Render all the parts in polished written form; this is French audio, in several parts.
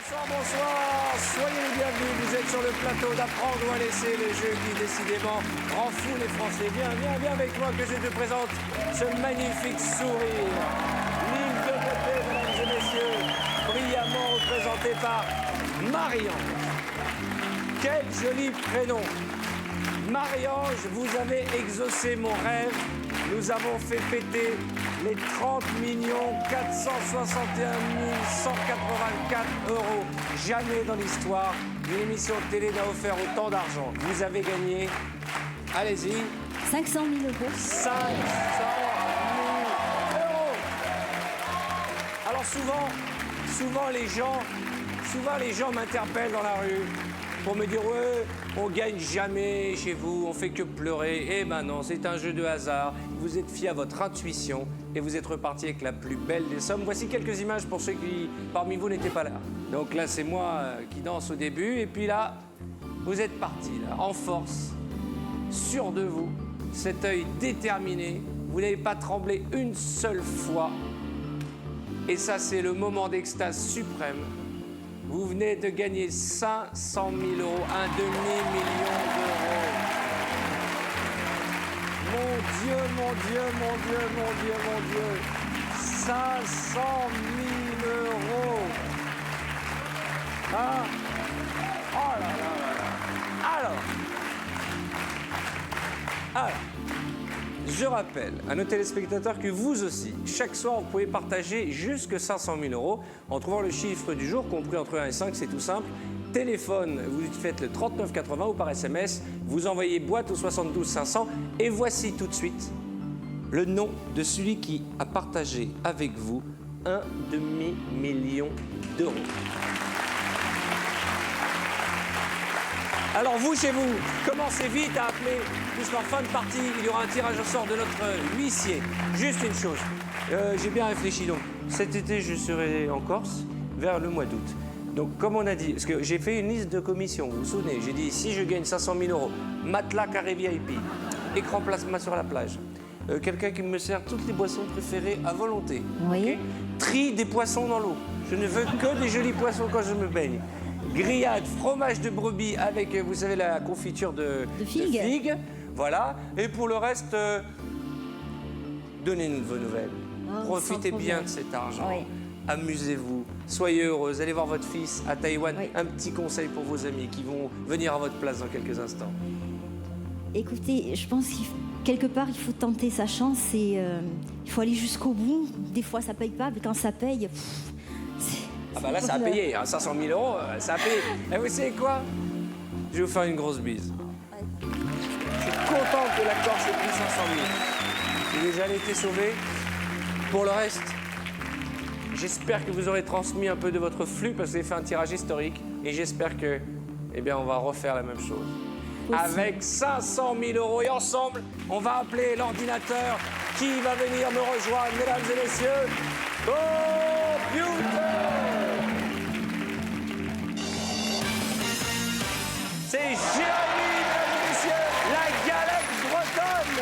Bonsoir, bonsoir, soyez les bienvenus, vous êtes sur le plateau d'Apprendre ou à laisser le jeu qui décidément rend fou les Français. Viens avec moi que je te présente ce magnifique sourire. L'île de beauté, mesdames et messieurs, brillamment représenté par Marie-Ange. Quel joli prénom. Marie-Ange, vous avez exaucé mon rêve. Nous avons fait péter les 30 461 184 euros. Jamais dans l'histoire d'une émission de télé n'a offert autant d'argent. Vous avez gagné, allez-y, 500 000 euros. 500 000 euros. Alors souvent les gens m'interpellent dans la rue pour me dire ouais, on gagne jamais chez vous, on fait que pleurer. Eh ben non, c'est un jeu de hasard. Vous êtes fiés à votre intuition et vous êtes reparti avec la plus belle des sommes. Voici quelques images pour ceux qui, parmi vous, n'étaient pas là. Donc là, c'est moi qui danse au début. Et puis là, vous êtes parti, là, en force, sûr de vous, cet œil déterminé. Vous n'avez pas tremblé une seule fois. Et ça, c'est le moment d'extase suprême. Vous venez de gagner 500 000 euros, un demi-million d'euros. Mon Dieu, mon Dieu, mon Dieu, mon Dieu, mon Dieu. 500 000 euros. Ah. Oh là là là là. Alors, je rappelle à nos téléspectateurs que vous aussi, chaque soir, vous pouvez partager jusque 500 000 euros en trouvant le chiffre du jour, compris entre 1 et 5, c'est tout simple. Téléphone, vous faites le 39 80 ou par SMS, vous envoyez boîte au 72 500 et voici tout de suite le nom de celui qui a partagé avec vous un demi-million d'euros. Alors vous, chez vous, commencez vite à appeler, puisqu'en fin de partie, il y aura un tirage au sort de notre huissier. Juste une chose, j'ai bien réfléchi donc. Cet été, je serai en Corse vers le mois d'août. Donc comme on a dit, parce que j'ai fait une liste de commissions, vous vous souvenez, j'ai dit si je gagne 500 000 euros, matelas carré VIP, écran plasma sur la plage, quelqu'un qui me sert toutes les boissons préférées à volonté. Oui. Okay, tri des poissons dans l'eau. Je ne veux que des jolis poissons quand je me baigne. Grillade, fromage de brebis avec, vous savez, la confiture de figue. Voilà. Et pour le reste, donnez-nous de vos nouvelles. Oh, profitez bien de cet argent. Oui. Amusez-vous. Soyez heureuse. Allez voir votre fils à Taïwan. Oui. Un petit conseil pour vos amis qui vont venir à votre place dans quelques instants. Écoutez, je pense quelque part, il faut tenter sa chance et il faut aller jusqu'au bout. Des fois, ça paye pas, mais quand ça paye... Ah bah là, ça a payé. Hein, 500 000 euros, ça a payé. Et vous savez quoi? Je vais vous faire une grosse bise. Je suis content que la Corse ait pris 500 000. J'ai déjà été sauvé. Pour le reste, j'espère que vous aurez transmis un peu de votre flux parce que vous avez fait un tirage historique. Et j'espère que, eh bien, on va refaire la même chose. Aussi. Avec 500 000 euros. Et ensemble, on va appeler l'ordinateur qui va venir me rejoindre, mesdames et messieurs. Computer! C'est Jérémy, mesdames et messieurs, la galette bretonne.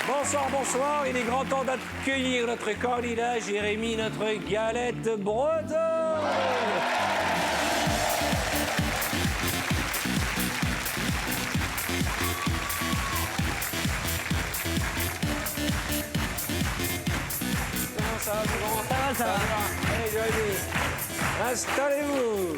Bonsoir, bonsoir. Il est grand temps d'accueillir notre candidat, Jérémy, notre galette bretonne. Comment ça va, tout le monde? Ça va. Allez, Jérémy, installez-vous.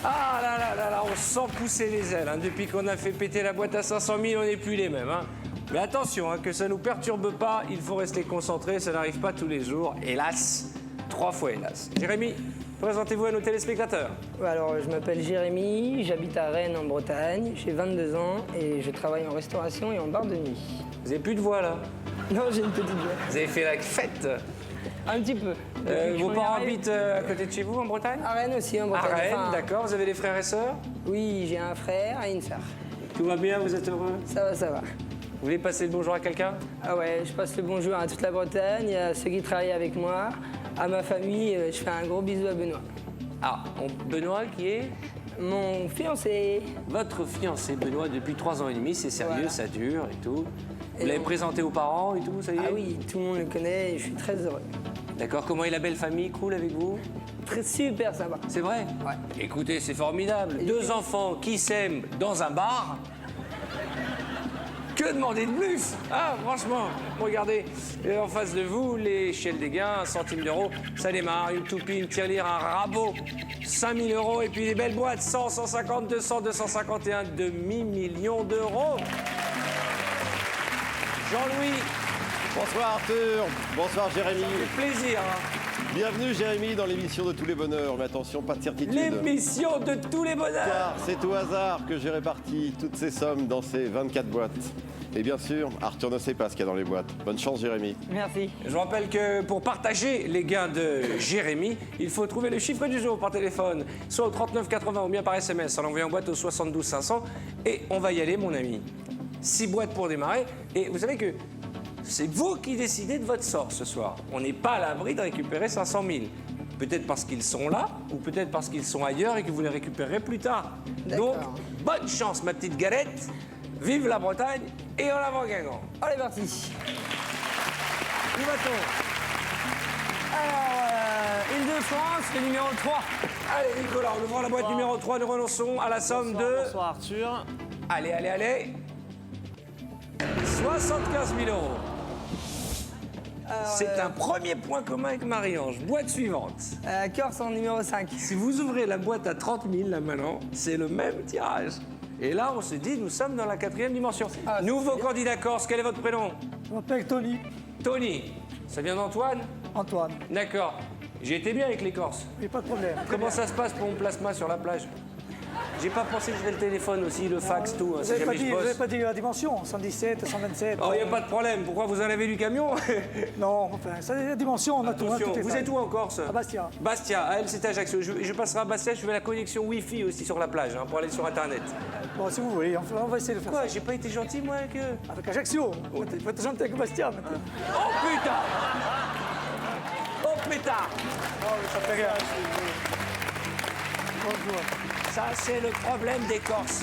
Ah là là là là, on sent pousser les ailes. Hein. Depuis qu'on a fait péter la boîte à 500 000, on n'est plus les mêmes. Hein. Mais attention, hein, que ça ne nous perturbe pas, il faut rester concentré, ça n'arrive pas tous les jours. Hélas, 3 fois hélas. Jérémy, présentez-vous à nos téléspectateurs. Alors, je m'appelle Jérémy, j'habite à Rennes en Bretagne, j'ai 22 ans et je travaille en restauration et en bar de nuit. Vous n'avez plus de voix là? Non, j'ai une petite voix. Vous avez fait la fête? Un petit peu. Vos parents habitent à côté de chez vous, en Bretagne? À Rennes aussi, en À Bretagne. Rennes, Enfin, d'accord. Vous avez des frères et sœurs? oui, j'ai un frère et une sœur. Tout va bien, vous êtes heureux? Ça va, ça va. Vous voulez passer le bonjour à quelqu'un? Ah ouais, je passe le bonjour à toute la Bretagne, à ceux qui travaillent avec moi, à ma famille. Je fais un gros bisou à Benoît. Ah, Benoît qui est Mon fiancé. votre fiancé, Benoît, depuis 3 ans et demi. C'est sérieux, Voilà. ça dure et tout. Vous Et l'avez on- présenté aux parents et tout, ça y est? Ah oui, tout le monde le connaît et je suis très heureux. D'accord, comment est la belle famille? Cool avec vous? Très super sympa. C'est vrai? Ouais. Écoutez, c'est formidable. 2 enfants qui s'aiment dans un bar. Que demander de plus? Ah, franchement, regardez, en face de vous, les Shell des Gains, 1 centime d'euro, ça démarre, une toupie, une tirelire, un rabot, 5 000 euros, et puis des belles boîtes, 100, 150, 200, 251, demi-million d'euros. Jean-Louis, Bonsoir Arthur, bonsoir Jérémy. ça fait plaisir, hein. Bienvenue Jérémy dans l'émission de tous les bonheurs, mais attention, pas de certitude. L'émission de tous les bonheurs. Car c'est au hasard que j'ai réparti toutes ces sommes dans ces 24 boîtes. Et bien sûr, Arthur ne sait pas ce qu'il y a dans les boîtes. Bonne chance Jérémy. Merci. Je vous rappelle que pour partager les gains de Jérémy, il faut trouver le chiffre du jour par téléphone, soit au 3980 ou bien par SMS, en envoyant boîte au 72 500. Et on va y aller, mon ami. 6 boîtes pour démarrer. Et vous savez que c'est vous qui décidez de votre sort ce soir. On n'est pas à l'abri de récupérer 500 000. Peut-être parce qu'ils sont là, ou peut-être parce qu'ils sont ailleurs et que vous les récupérerez plus tard. D'accord. Donc, bonne chance, ma petite galette. Vive la Bretagne et en avant Guingamp. Allez, parti. Où va-t-on? Alors, Île-de-France, le numéro 3. Allez, Nicolas, on ouvre la boîte numéro 3, nous renonçons à la somme de... Bonsoir Arthur. Allez, allez, allez. 75 000 euros. C'est un premier point commun avec Marie-Ange. Boîte suivante. Corse en numéro 5. Si vous ouvrez la boîte à 30 000, là maintenant, c'est le même tirage. Et là, on se dit, nous sommes dans la 4e dimension. Ah, Nouveau candidat corse, quel est votre prénom? Je m'appelle Tony. Tony. Ça vient d'Antoine? Antoine. D'accord. J'ai été bien avec les Corses. Mais pas de problème. Comment ça se passe pour mon plasma sur la plage? J'ai pas pensé que je ferais le téléphone aussi, le fax, tout. hein, Vous si n'avez pas, jamais je vous avez bosse. pas dit la dimension, 117, 127. Oh, il a pas de problème. Pourquoi vous en avez du camion? Non, enfin, ça, la dimension, on a tout. hein, Attention, tout est vous fait. êtes où en Corse? À Bastia. Bastia, à elle, c'est à Ajaccio. Je passerai à Bastia, je fais la connexion Wi-Fi aussi sur la plage, hein, pour aller sur Internet. Bon, si vous voulez, on va essayer de faire Quoi, ça. j'ai pas été gentil, moi, avec eux? Avec Ajaccio. Il faut être gentil avec Bastia maintenant. Oh, putain! Oh, pétard! Oh, ça fait rien. Bonjour. Ça, c'est le problème des Corses.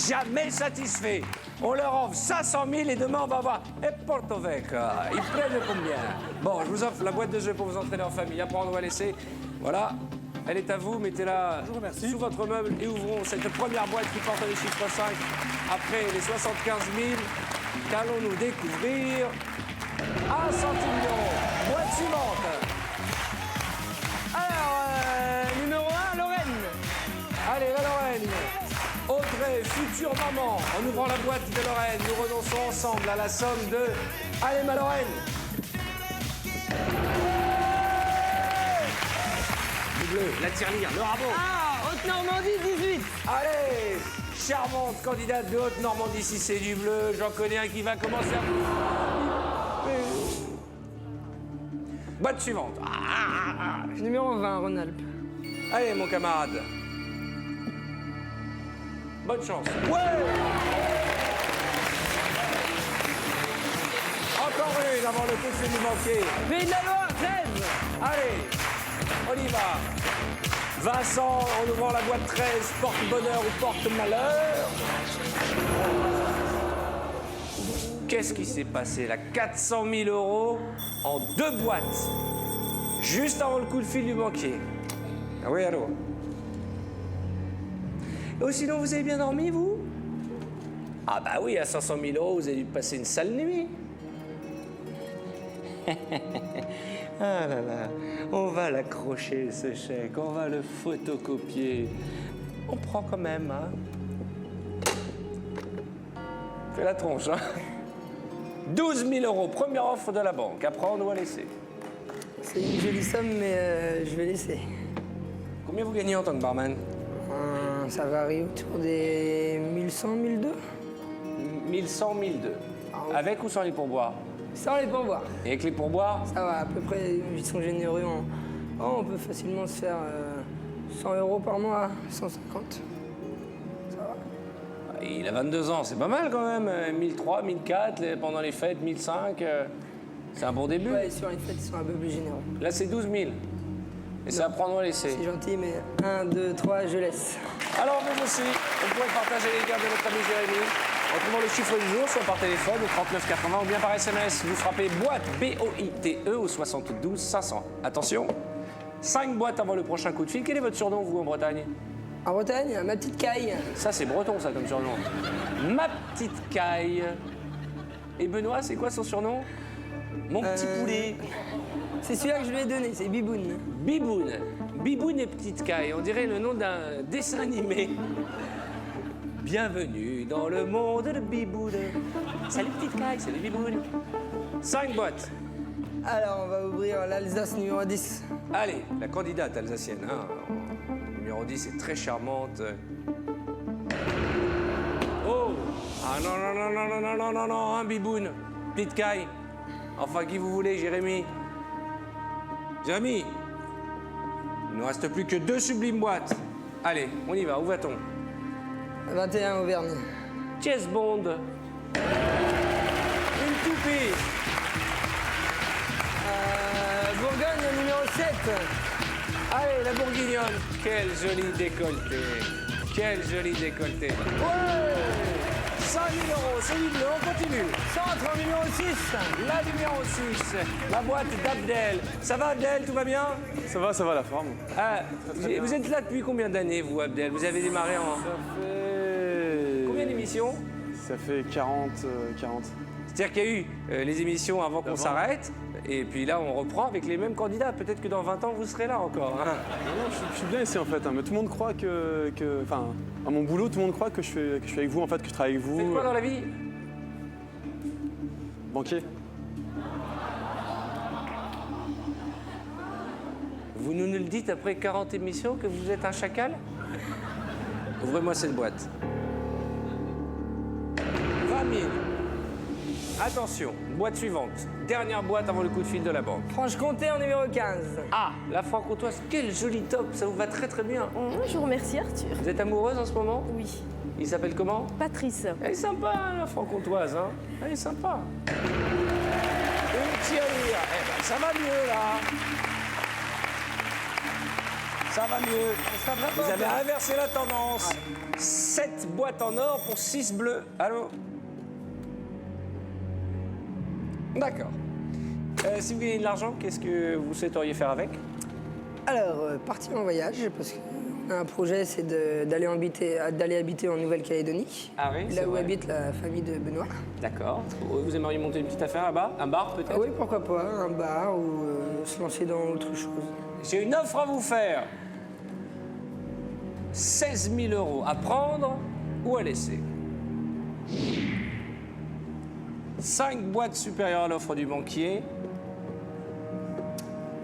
Jamais satisfaits. On leur offre 500 000 et demain, on va voir. Et Porto Vecchio, ils prennent combien? Bon, je vous offre la boîte de jeu pour vous entraîner en famille. À prendre ou à laisser. Voilà. Elle est à vous. Mettez-la Je vous remercie. sous votre meuble et ouvrons cette première boîte qui porte le chiffre 5. Après les 75 000, qu'allons-nous découvrir? 1 centime d'euro. Boîte suivante. Alors, numéro 1, Lorraine. Allez, la Lorraine. Audrey, future maman. En ouvrant la boîte de Lorraine, nous renonçons ensemble à la somme de... Allez, ma Lorraine. Le bleu, la tirelire, le rabot. Ah, Haute-Normandie, 18. Allez, charmante candidate de Haute-Normandie, si c'est du bleu. J'en connais un qui va commencer à... Boîte suivante. Numéro 20, Rhône-Alpes. Allez, mon camarade. Bonne chance. Ouais! Encore une avant le coup de fil du banquier. Pays de la Loire, 13. Allez, on y va. Vincent, en ouvrant la boîte 13, porte-bonheur ou porte-malheur. Qu'est-ce qui s'est passé là? 400 000 euros en 2 boîtes. Juste avant le coup de fil du banquier. Ah oui, allô? Oh, sinon, vous avez bien dormi, vous? Ah bah oui, à 500 000 euros, vous avez dû passer une sale nuit. Ah là là, on va l'accrocher, ce chèque, on va le photocopier. On prend quand même, hein? Fais la tronche, hein? 12 000 euros, première offre de la banque. À prendre ou à laisser? C'est une jolie somme, mais je vais laisser. Combien vous gagnez en tant que barman? Ça varie autour des 1100, 1200. 1100, 1002. Ah oui. Avec ou sans les pourboires? Sans les pourboires. Et avec les pourboires? Ça va, à peu près, ils sont généreux. On peut facilement se faire 100 euros par mois, 150. Ça va. Il a 22 ans, c'est pas mal quand même. 1003, 1004, pendant les fêtes, 1005. C'est un bon début. Ouais, sur les fêtes, ils sont un peu plus généreux. Là, c'est 12 000. Et c'est à prendre ou à laisser. C'est gentil, mais 1, 2, 3, je laisse. Alors, vous aussi, vous pouvez partager les gains de notre ami Jérémy en trouvant le chiffre du jour, soit par téléphone au 3980 ou bien par SMS. Vous frappez boîte BOITE au 72 500. Attention, 5 boîtes avant le prochain coup de fil. Quel est votre surnom, vous, en Bretagne? En Bretagne, ma petite caille. Ça, c'est breton, ça, comme surnom. Ma petite caille. Et Benoît, c'est quoi son surnom? Mon petit poulet. C'est celui-là que je lui ai donné, c'est Biboun. Biboun. Biboun et petite caille. On dirait le nom d'un dessin animé. Bienvenue dans le monde de Biboun. Salut petite caille, salut Biboun. 5 boîtes. Alors, on va ouvrir l'Alsace numéro 10. Allez, la candidate alsacienne. Hein. Numéro 10 est très charmante. Oh! Ah non, non, non, non, non, non, non, non, non, hein, Biboun. Petite caille. Enfin, qui vous voulez, Jérémy? Jérémy, il ne nous reste plus que 2 sublimes boîtes. Allez, on y va, où va-t-on? 21 Auvergne. Chess Bond. Une toupie. Bourgogne numéro 7. Allez, la bourguignonne. Quel joli décolleté. Quel joli décolleté. Ouais! 5 000 €, c'est du bleu, on continue. Centre numéro 6. La numéro 6, la boîte d'Abdel. Ça va, Abdel, tout va bien? Ça va, la forme. Ah, vous êtes là depuis combien d'années, vous, Abdel? Vous avez démarré en... Combien d'émissions? Ça fait 40. C'est-à-dire qu'il y a eu les émissions avant qu'on s'arrête, et puis là, on reprend avec les mêmes candidats. Peut-être que dans 20 ans, vous serez là encore. Hein. Non, je suis bien ici, en fait. Hein, mais tout le monde croit enfin, à mon boulot, tout le monde croit que je suis avec vous, en fait, que je travaille avec vous. Vous faites quoi dans la vie? Banquier. Vous nous le dites après 40 émissions que vous êtes un chacal? Ouvrez-moi cette boîte. 20 000. Attention, boîte suivante. Dernière boîte avant le coup de fil de la banque. Franche-Comté en numéro 15. Ah, la franc-comtoise, quel joli top, ça vous va très très bien. Je vous remercie Arthur. Vous êtes amoureuse en ce moment? Oui. Il s'appelle comment? Patrice. Elle est sympa, hein, la franc-comtoise, hein. Elle est sympa. Une tirelire. Eh ben, ça va mieux, là. Ça va mieux. Vous avez inversé la tendance. 7 boîtes en or pour 6 bleus. Allô? D'accord. Si vous gagnez de l'argent, qu'est-ce que vous souhaiteriez faire avec? Alors, partir en voyage, parce qu'on a un projet, c'est d'aller habiter en Nouvelle-Calédonie. Ah oui, c'est Là où vrai. habite la famille de Benoît. D'accord. Vous aimeriez monter une petite affaire là-bas? Un bar peut-être? Ah oui, pourquoi pas, un bar ou se lancer dans autre chose. J'ai une offre à vous faire. 16 000 € à prendre ou à laisser. 5 boîtes supérieures à l'offre du banquier,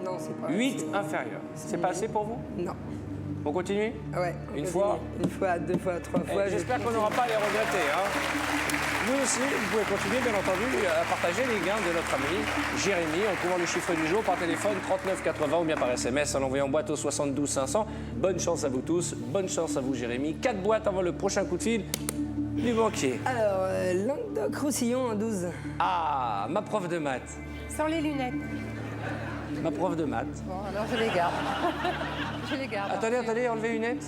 Non, c'est pas... 8 inférieures. C'est pas assez pour vous? Non. On continue? Ouais. Une vas-y. fois? Une fois, 2 fois, 3 fois. J'espère qu'on n'aura pas à les regretter. Hein. Vous aussi, vous pouvez continuer, bien entendu, à partager les gains de notre ami Jérémy en trouvant le chiffre du jour par téléphone 3980 ou bien par SMS en l'envoyant boîte au 72 500. Bonne chance à vous tous, bonne chance à vous Jérémy. 4 boîtes avant le prochain coup de fil du banquier. Alors, Languedoc-Roussillon en 12. Ah, ma prof de maths. Sans les lunettes. Ma prof de maths. Bon, alors je les garde. Je les garde. Attendez, enlevez une lunette.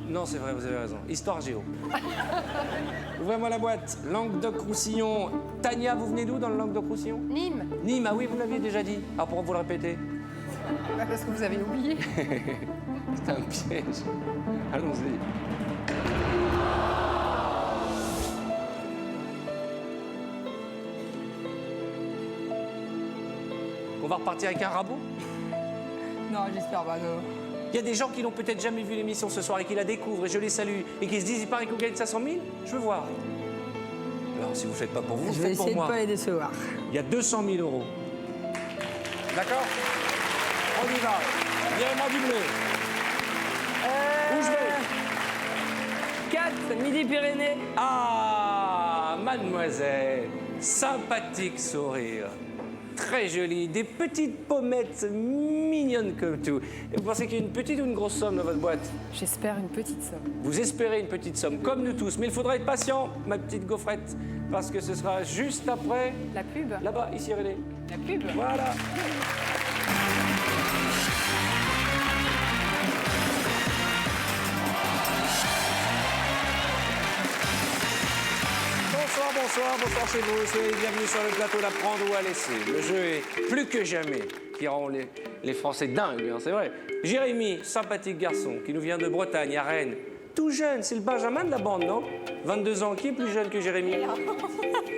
Non, c'est vrai, vous avez raison. Histoire géo. Ouvrez-moi la boîte. Languedoc-Roussillon. Tania, vous venez d'où dans le Languedoc-Roussillon? Nîmes. Nîmes, ah oui, vous l'aviez déjà dit. Ah, pourquoi vous le répétez? Parce que vous avez oublié. C'est un piège. Allons-y. On va repartir avec un rabot? Non, j'espère pas, non. Il y a des gens qui n'ont peut-être jamais vu l'émission ce soir et qui la découvrent, et je les salue, et qui se disent, il paraît qu'on gagne 500 000. Je veux voir. Alors, si vous ne faites pas pour vous, Je vais faites pour essayer de moi. pas les décevoir. Il y a 200 000 €. D'accord? On y va. Virez-moi du bleu. Où je vais? 4, Midi-Pyrénées. Ah, mademoiselle, sympathique sourire. très jolies, des petites pommettes mignonnes comme tout. Et vous pensez qu'il y a une petite ou une grosse somme dans votre boîte? J'espère une petite somme. Vous espérez une petite somme, comme nous tous. Mais il faudra être patient, ma petite gaufrette, parce que ce sera juste après... La pub. Là-bas, ici, René. La pub. Voilà. Bonsoir chez vous. Soyez les bienvenus sur le plateau d'Apprendre ou à laisser. Le jeu est plus que jamais qui rend les Français dingues, hein, c'est vrai. Jérémy, sympathique garçon, qui nous vient de Bretagne, à Rennes. Tout jeune, c'est le Benjamin de la bande, non? 22 ans, qui est plus jeune que Jérémy?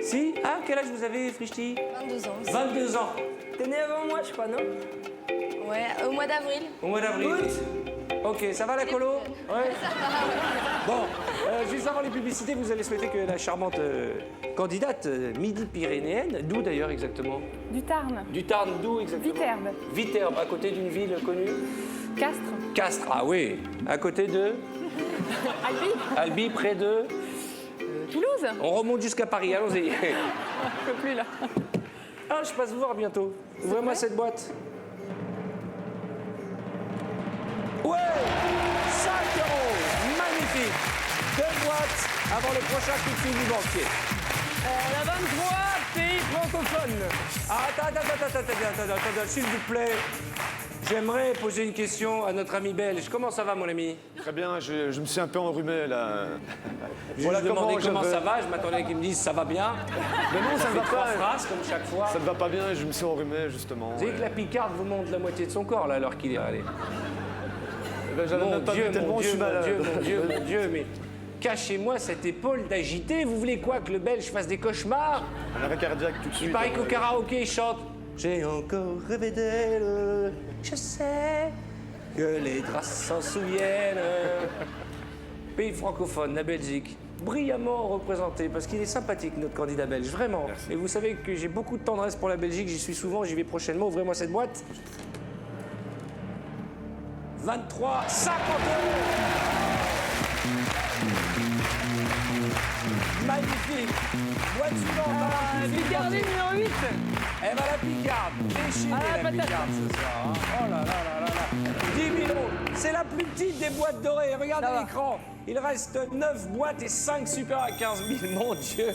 Si? Ah, quel âge vous avez, Frichti? 22 ans. 22 ans. T'es né avant moi, je crois, non? Ouais, au mois d'avril. Au mois d'avril. Ok, ça va la colo? Ouais. Bon, juste avant les publicités, vous allez souhaiter que la charmante candidate midi-pyrénéenne, d'où d'ailleurs exactement? Du Tarn. Du Tarn, d'où exactement? Viterbe. Viterbe, à côté d'une ville connue? Castres. Castres, ah oui. À côté de? Albi. Albi, près de? Toulouse. On remonte jusqu'à Paris, allons-y. Je peux plus là. Ah, je passe vous voir bientôt. Ouvrez-moi cette boîte. Ouais, 5 €, magnifique. 2 boîtes avant le prochain coup de fil du banquier. La 23, pays francophone. Ah, attends, s'il vous plaît. J'aimerais poser une question à notre ami belge. Comment ça va, mon ami? Très bien, je me suis un peu enrhumé là. Je lui ai demandé comment je vais. ça va. Je m'attendais qu'il me dise ça va bien. Mais non, ça ne va Trois pas. phrases comme chaque fois. Ça ne va pas bien, je me suis enrhumé justement. Vous savez que la picarde vous monte la moitié de son corps là, alors qu'il est allé. Ben, j'avais Mon même pas vu Dieu, tellement mon je Dieu, suis mon malade. Dieu, mon Dieu, mon Dieu, mais cachez-moi cette épaule d'agité. Vous voulez quoi, que le Belge fasse des cauchemars? Un arrêt cardiaque tout de suite. Il paraît qu'au karaoké, il chante « J'ai encore rêvé d'elle, je sais que les draps s'en souviennent ». Pays francophone, la Belgique, brillamment représenté, parce qu'il est sympathique, notre candidat belge, vraiment. Et vous savez que j'ai beaucoup de tendresse pour la Belgique, j'y suis souvent, j'y vais prochainement. Ouvrez-moi cette boîte. 23, 50 €. Magnifique. Boîte suivante. Picardie numéro 8. Eh ben la picarde, déchirée la picarde ce soir. Hein. Oh là là là là là. 10 000 €. C'est la plus petite des boîtes dorées. Regardez l'écran. Il reste 9 boîtes et 5 super à 15 000. Mon Dieu.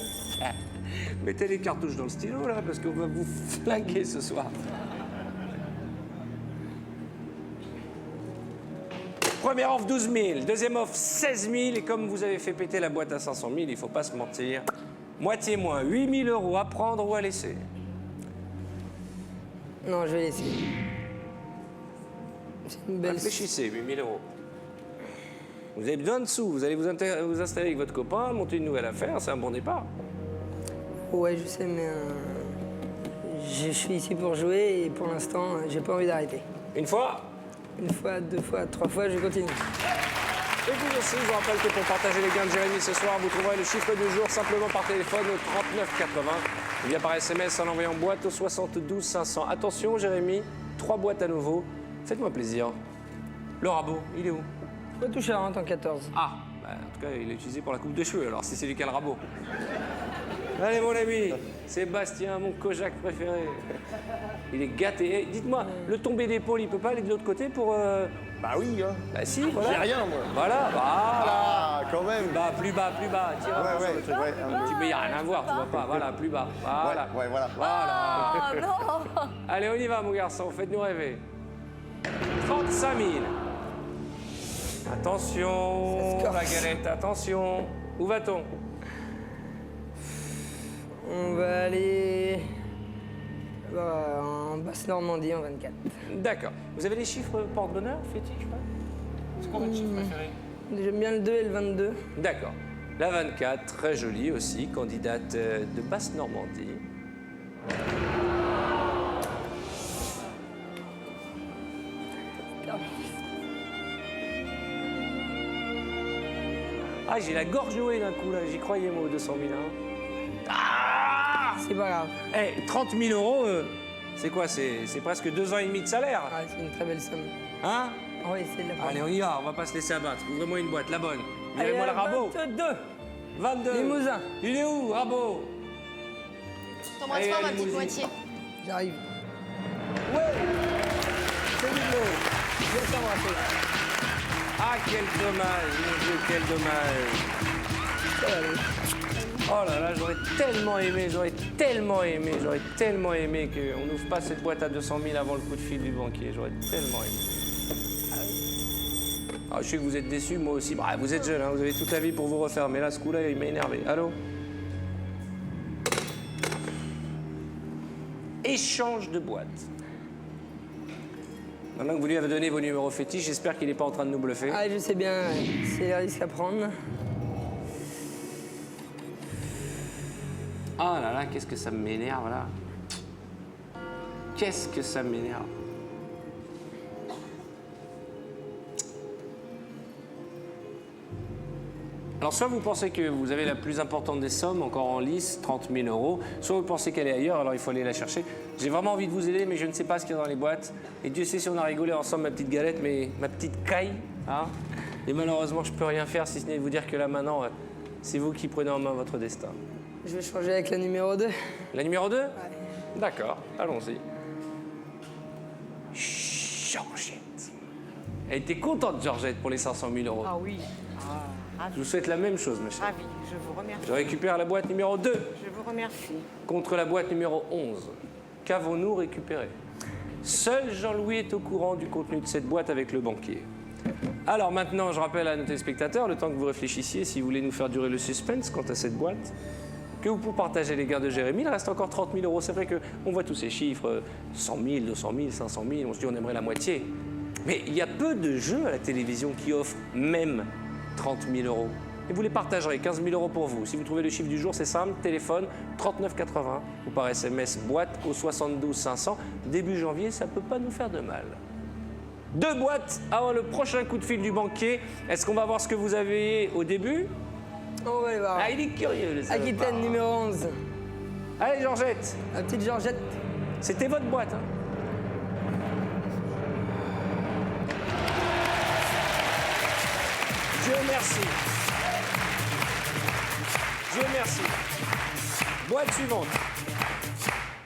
Mettez les cartouches dans le stylo là parce qu'on va vous flinguer ce soir. Première offre 12 000, deuxième offre 16 000 et comme vous avez fait péter la boîte à 500 000, il ne faut pas se mentir. Moitié moins, 8 000 € à prendre ou à laisser. Non, je vais laisser. C'est une belle. Réfléchissez, 8 000 €. Vous avez besoin de sous, vous allez vous installer avec votre copain, monter une nouvelle affaire, c'est un bon départ. Ouais, je sais, mais je suis ici pour jouer et pour l'instant, j'ai pas envie d'arrêter. Une fois. Une fois, 2 fois, 3 fois, je continue. Et vous aussi, je vous rappelle que pour partager les gains de Jérémy ce soir, vous trouverez le chiffre du jour simplement par téléphone au 39 80 ou bien par SMS en envoyant boîte au 72 500. Attention, Jérémy, 3 boîtes à nouveau. Faites-moi plaisir. Le rabot, il est où? Poitou-Charentes en 14. Ah, bah, en tout cas, il est utilisé pour la coupe de cheveux, alors si c'est lui qui a le rabot. Allez, mon ami, Sébastien, mon Kojak préféré. Il est gâté. Eh, dites-moi, le tombé d'épaule, il peut pas aller de l'autre côté pour... Bah oui, hein. Bah si, voilà. J'ai rien, moi. Voilà, voilà. Ah, quand même. Plus bas, tire un peu sur le truc. ouais, un peu. Mais il n'y a rien à voir, tu vois pas. Voilà, plus bas. Voilà. Ouais, voilà. Voilà. Oh non. Allez, on y va, mon garçon, faites-nous rêver. 35 000. Attention, la galette, attention. Où va-t-on? On va aller en Basse-Normandie en 24. D'accord. Vous avez des chiffres porte-bonheur, fétiche, pas? C'est quoi votre chiffre préféré? J'aime bien le 2 et le 22. D'accord. La 24, très jolie aussi, candidate de Basse-Normandie. Ah, j'ai la gorge nouée d'un coup, là. J'y croyais, moi, aux 200 000. Hein. Ah C'est pas grave. Eh, 30 000 €, c'est quoi? C'est presque 2 ans et demi de salaire. Ah, c'est une très belle somme. Hein? On va essayer de la prendre. Allez, on y va, on va pas se laisser abattre. Ouvrez-moi une boîte, la bonne. Virez-moi le rabot. 22. 22. Limousin. Il est où, rabot? T'embrasses Allez, pas ma allez, petite Mouzi. moitié. J'arrive. Ouais. C'est du lot. Viens t'embrasser. Ah, quel dommage, mon Dieu, quel dommage. Ça va aller. Oh là là, j'aurais tellement aimé qu'on n'ouvre pas cette boîte à 200 000 avant le coup de fil du banquier. J'aurais tellement aimé. Ah, je sais que vous êtes déçus, moi aussi. Bah, vous êtes jeune, hein, vous avez toute la vie pour vous refaire. Mais là, ce coup-là, il m'a énervé. Allô? Échange de boîte. Maintenant que vous lui avez donné vos numéros fétiches, j'espère qu'il n'est pas en train de nous bluffer. Ah, je sais bien, c'est le risque à prendre. Ah là là, qu'est-ce que ça m'énerve là. Qu'est-ce que ça m'énerve. Alors soit vous pensez que vous avez la plus importante des sommes, encore en lice, 30 000 €, soit vous pensez qu'elle est ailleurs, alors il faut aller la chercher. J'ai vraiment envie de vous aider, mais je ne sais pas ce qu'il y a dans les boîtes. Et Dieu sait si on a rigolé ensemble, ma petite galette, mais ma petite caille. Hein. Et malheureusement, je ne peux rien faire si ce n'est de vous dire que là maintenant, c'est vous qui prenez en main votre destin. Je vais changer avec la numéro 2. La numéro 2 ? D'accord, allons-y. Georgette. Elle était contente, Georgette, pour les 500 000 €. Ah oui, Je vous souhaite la même chose, ma chère. ravi, je vous remercie. Je récupère la boîte numéro 2 Je vous remercie. contre la boîte numéro 11. Qu'avons-nous récupéré? Seul Jean-Louis est au courant du contenu de cette boîte avec le banquier. Alors maintenant, je rappelle à nos téléspectateurs, le temps que vous réfléchissiez, si vous voulez nous faire durer le suspense quant à cette boîte, que vous pouvez partager les gains de Jérémy. Il reste encore 30 000 €. C'est vrai qu'on voit tous ces chiffres, 100 000, 200 000, 500 000, on se dit on aimerait la moitié. Mais il y a peu de jeux à la télévision qui offrent même 30 000 €. Et vous les partagerez, 15 000 € pour vous. Si vous trouvez le chiffre du jour, c'est simple, téléphone 3980 ou par SMS boîte au 72 500. Début janvier, ça peut pas nous faire de mal. 2 boîtes avant le prochain coup de fil du banquier. Est-ce qu'on va voir ce que vous avez au début? On va aller voir. Ah, il est curieux, le salopard. Aquitaine numéro 11. Allez, Georgette, La petite Georgette. c'était votre boîte. Hein. Dieu merci. Dieu merci. Boîte suivante.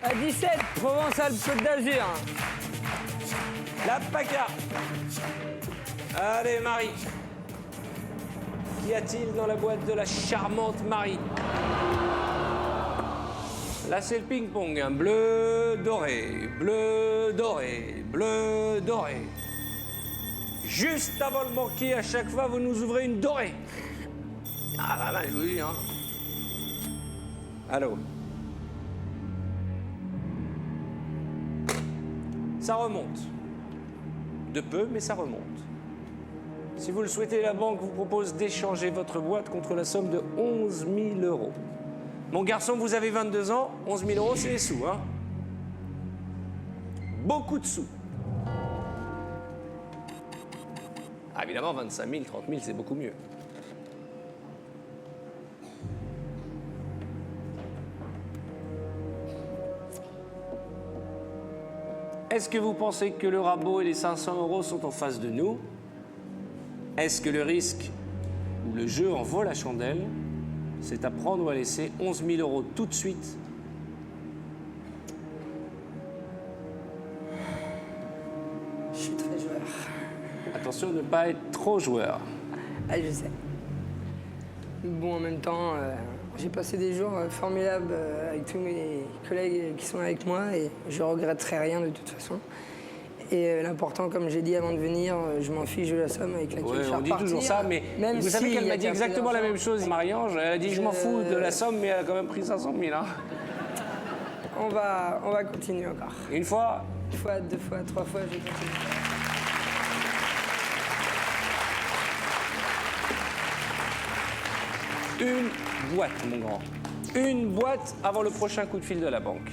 À 17, Provence-Alpes-Côte d'Azur. La PACA. Allez, Marie. Qu'y a-t-il dans la boîte de la charmante Marie? Là, c'est le ping-pong. Hein. Bleu, doré, bleu, doré, bleu, doré. Juste avant le banquier, à chaque fois, vous nous ouvrez une dorée. Ah là là, je vous dis, hein. Allô? Ça remonte. De peu, mais ça remonte. Si vous le souhaitez, la banque vous propose d'échanger votre boîte contre la somme de 11 000 €. Mon garçon, vous avez 22 ans, 11 000 €, c'est les sous, hein? Beaucoup de sous. Ah, évidemment, 25 000, 30 000, c'est beaucoup mieux. Est-ce que vous pensez que le rabot et les 500 € sont en face de nous? Est-ce que le risque ou le jeu en vaut la chandelle? C'est à prendre ou à laisser. 11 000 € tout de suite. Je suis très joueur. Attention de ne pas être trop joueur. Ah, je sais. Bon, en même temps, j'ai passé des jours formidables avec tous mes collègues qui sont avec moi et je regretterai rien de toute façon. Et l'important, comme j'ai dit avant de venir, je m'en fiche de la somme avec laquelle je suis On dit repartir. toujours ça, mais Même vous savez s'il qu'elle y a m'a dit qu'un peu exactement la d'argent. même chose, Marie-Ange. Elle a dit je m'en fous de la somme, mais elle a quand même pris 500 000. Hein. On va continuer encore. Une fois, Une fois, 2 fois, 3 fois, je continue. une boîte, mon grand. Une boîte avant le prochain coup de fil de la banque.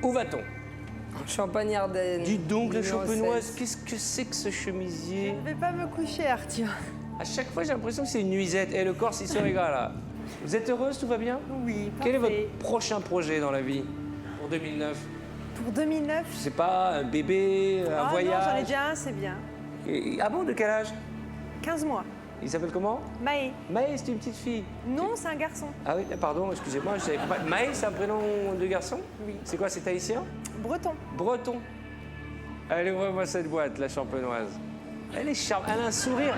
Où va-t-on? Champagne-Ardenne. Dis donc, la numéro champenoise, 16. qu'est-ce que c'est que ce chemisier? Je vais pas me coucher, Arthur. À chaque fois, j'ai l'impression que c'est une nuisette. Et le Corse, il se régale, là. Vous êtes heureuse, tout va bien? Oui, Quel est parfait. votre prochain projet dans la vie pour 2009? Pour 2009. Je sais pas, un bébé, un Ah voyage? non, j'en ai déjà un, c'est bien. Ah bon, de quel âge? 15 mois. Il s'appelle comment? Maë. Maë, c'est une petite fille. Non, c'est un garçon. Ah oui, pardon, excusez-moi, je savais pas. Maë, c'est un prénom de garçon? Oui. C'est quoi, c'est haïtien? Breton. Breton. Allez, ouvre-moi cette boîte, la champenoise. Elle est charmante, elle a un sourire.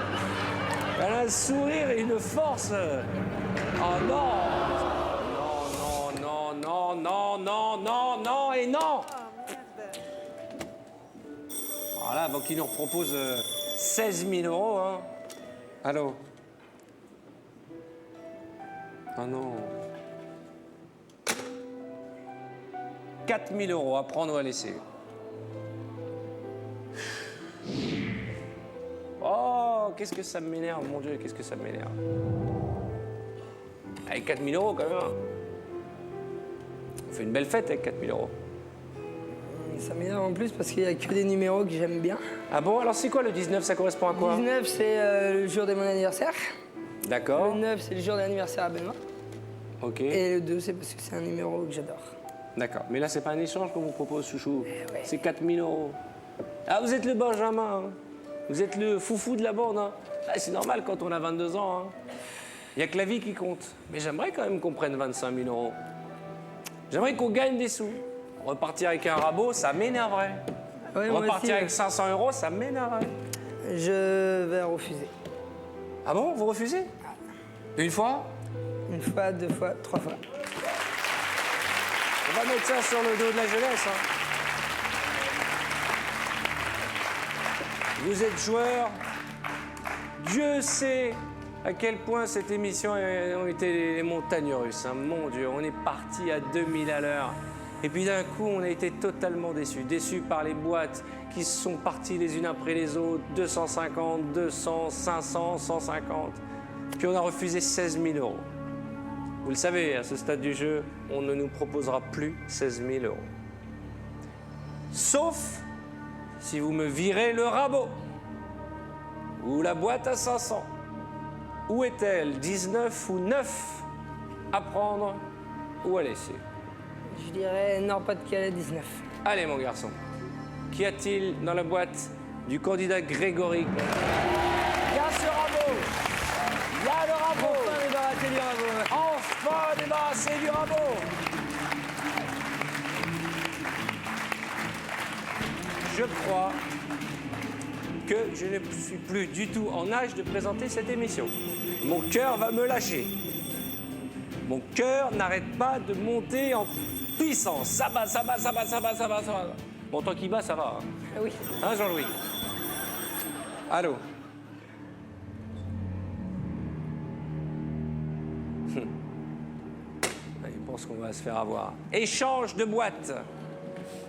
Elle a un sourire et une force. Oh non! Non, non, non, non, non, non, non et non! Voilà, avant qu'il nous propose 16 000 euros, hein. Allô? Ah non. 4 000 euros à prendre ou à laisser. Oh, qu'est-ce que ça m'énerve, mon Dieu, qu'est-ce que ça m'énerve. Avec 4 000 euros, quand même. Hein. On fait une belle fête avec 4 000 euros. Ça m'énerve en plus parce qu'il n'y a que des numéros que j'aime bien. Ah bon, alors c'est quoi le 19, ça correspond à quoi? 19, c'est le jour de mon anniversaire. D'accord. Le 9, c'est le jour de l'anniversaire à Benoît. Ok. Et le 2, c'est parce que c'est un numéro que j'adore. D'accord. Mais là, c'est pas un échange qu'on vous propose, chouchou. ouais. C'est 4 000 euros. Ah, vous êtes le Benjamin. Hein. Vous êtes le foufou de la bande. Hein. Ah, c'est normal quand on a 22 ans. Il n'y a que la vie qui compte. Mais j'aimerais quand même qu'on prenne 25 000 euros. J'aimerais qu'on gagne des sous. Repartir avec un rabot, ça m'énerverait. Ouais, moi Repartir aussi, avec 500 euros, ça m'énerverait. Je vais refuser. Ah bon, vous refusez? Une fois? Une fois, 2 fois, 3 fois. On va mettre ça sur le dos de la jeunesse. Hein. Vous êtes joueur. Dieu sait à quel point cette émission ont été les montagnes russes. Hein. Mon Dieu, on est parti à 2000 à l'heure. Et puis d'un coup, on a été totalement déçus. Déçus par les boîtes qui sont parties les unes après les autres. 250, 200, 500, 150. Puis on a refusé 16 000 euros. Vous le savez, à ce stade du jeu, on ne nous proposera plus 16 000 euros. Sauf si vous me virez le rabot ou la boîte à 500. Où est-elle? 19 ou 9 à prendre ou à laisser? Je dirais Nord-Pas-de-Calais 19. Allez, mon garçon. Qu'y a-t-il dans la boîte du candidat Grégory? Il y a ce rabot. Il y a le rabot. Enfin débarrassé du rabot. Enfin débarrassé du rabot. Je crois que je ne suis plus du tout en âge de présenter cette émission. Mon cœur va me lâcher. Mon cœur n'arrête pas de monter en puissance. Ça va, ça va, ça va, ça va, ça va, ça va. Bon, tant qu'il bat, ça va. Hein, Oui. hein Jean-Louis? Allô? Il pense qu'on va se faire avoir. Échange de boîte.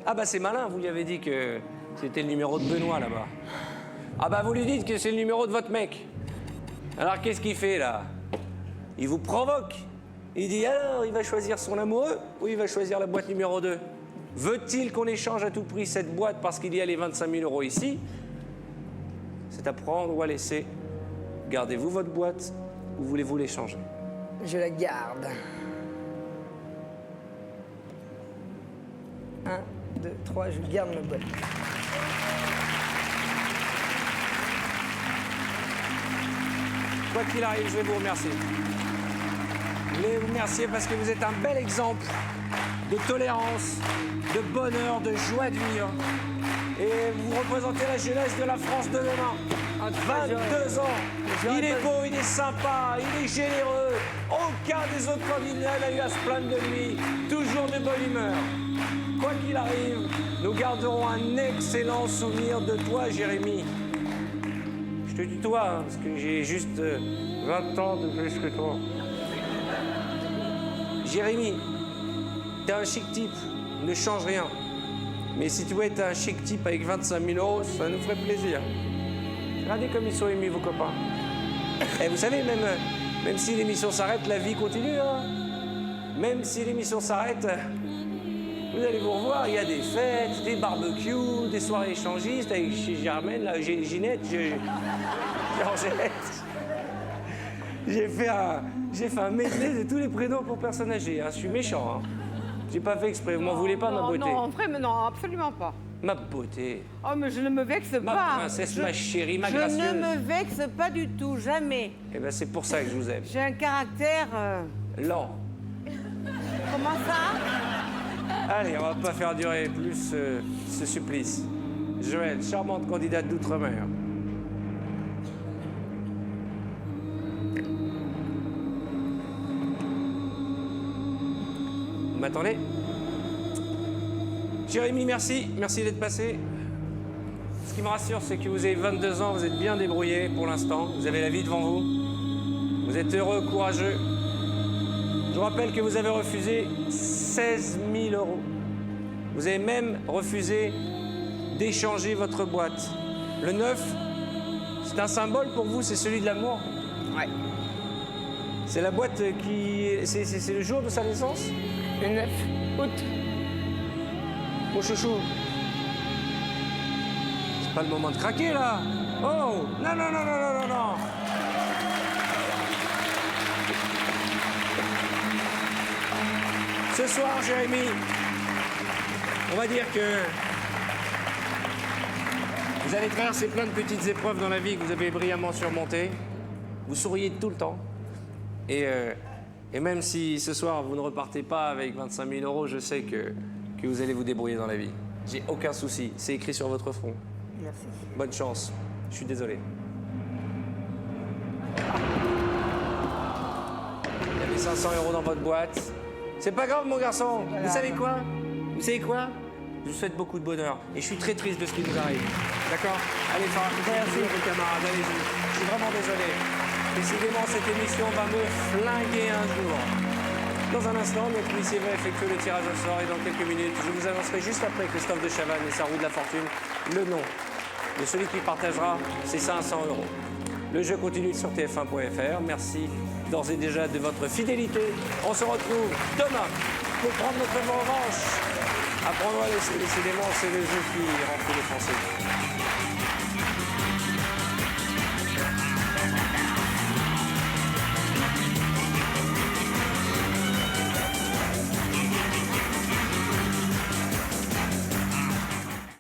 Ah bah c'est malin, vous lui avez dit que c'était le numéro de Benoît là-bas. Ah bah vous lui dites que c'est le numéro de votre mec. Alors qu'est-ce qu'il fait là? Il vous provoque. Il dit alors, il va choisir son amoureux ou il va choisir la boîte numéro 2? Veut-il qu'on échange à tout prix cette boîte parce qu'il y a les 25 000 euros ici? C'est à prendre ou à laisser. Gardez-vous votre boîte ou voulez-vous l'échanger? Je la garde. 1, 2, 3, je garde ma boîte. Quoi qu'il arrive, je vais vous remercier. Je vais vous remercier parce que vous êtes un bel exemple de tolérance, de bonheur, de joie de vivre. Et vous représentez la jeunesse de la France de demain. 22 ans. Il est beau, il est sympa, il est généreux. Aucun des autres candidats n'a eu à se plaindre de lui. Toujours de bonne humeur. Quoi qu'il arrive, nous garderons un excellent souvenir de toi, Jérémy. Je te tutoie, hein, parce que j'ai juste 20 ans de plus que toi. Jérémy, t'es un chic type, ne change rien. Mais si tu veux être un chic type avec 25 000 euros, ça nous ferait plaisir. Regardez comme ils sont émus, vos copains. Et vous savez, même si l'émission s'arrête, la vie continue. Hein. Même si l'émission s'arrête, vous allez vous revoir, il y a des fêtes, des barbecues, des soirées échangistes avec Germaine, là, Ginette, Georgette. J'ai fait un medley de tous les prénoms pour personnes âgées. Hein. Je suis méchant. Hein. J'ai pas fait exprès, vous m'en voulez pas de ma beauté. Non, en vrai, mais non, absolument pas. Ma beauté, Oh, mais je ne me vexe ma pas. princesse, Je- ma chérie, ma Je gracieuse. ne me vexe pas du tout, jamais. Eh ben c'est pour ça que je vous aime. J'ai un caractère... Lent. Comment ça? Allez, on va pas faire durer plus ce supplice. Joël, charmante candidate d'outre-mer. Vous m'attendez? Jérémy, merci. Merci d'être passé. Ce qui me rassure, c'est que vous avez 22 ans, vous êtes bien débrouillé pour l'instant. Vous avez la vie devant vous. Vous êtes heureux, courageux. Je vous rappelle que vous avez refusé 16 000 euros. Vous avez même refusé d'échanger votre boîte. Le 9, c'est un symbole pour vous, c'est celui de l'amour. Ouais. C'est la boîte qui... C'est le jour de sa naissance? Le 9 août. Mon chouchou. C'est pas le moment de craquer, là. Oh! Non, non, non, non, non, non, non. Ce soir, Jérémy, on va dire que vous avez traversé plein de petites épreuves dans la vie que vous avez brillamment surmontées. Vous souriez tout le temps. Et même si ce soir, vous ne repartez pas avec 25 000 euros, je sais que vous allez vous débrouiller dans la vie. J'ai aucun souci. C'est écrit sur votre front. Merci. Bonne chance. Je suis désolé. Il y avait 500 euros dans votre boîte. C'est pas grave, mon garçon. Vous savez quoi? Vous savez quoi? Je vous souhaite beaucoup de bonheur. Et je suis très triste de ce qui nous arrive. D'accord? Allez, faire un petit bisou à vos camarades. Allez-y. Je suis vraiment désolé. Décidément, cette émission va me flinguer un jour. Dans un instant, notre huissier va effectuer le tirage au sort et dans quelques minutes, je vous annoncerai juste après Christophe de Chavannes et sa roue de la fortune le nom de celui qui partagera ces 500 euros. Le jeu continue sur tf1.fr. Merci d'ores et déjà de votre fidélité. On se retrouve demain pour prendre notre revanche. Apprendre à laisser, décidément, c'est le jeu qui rend fou les Français.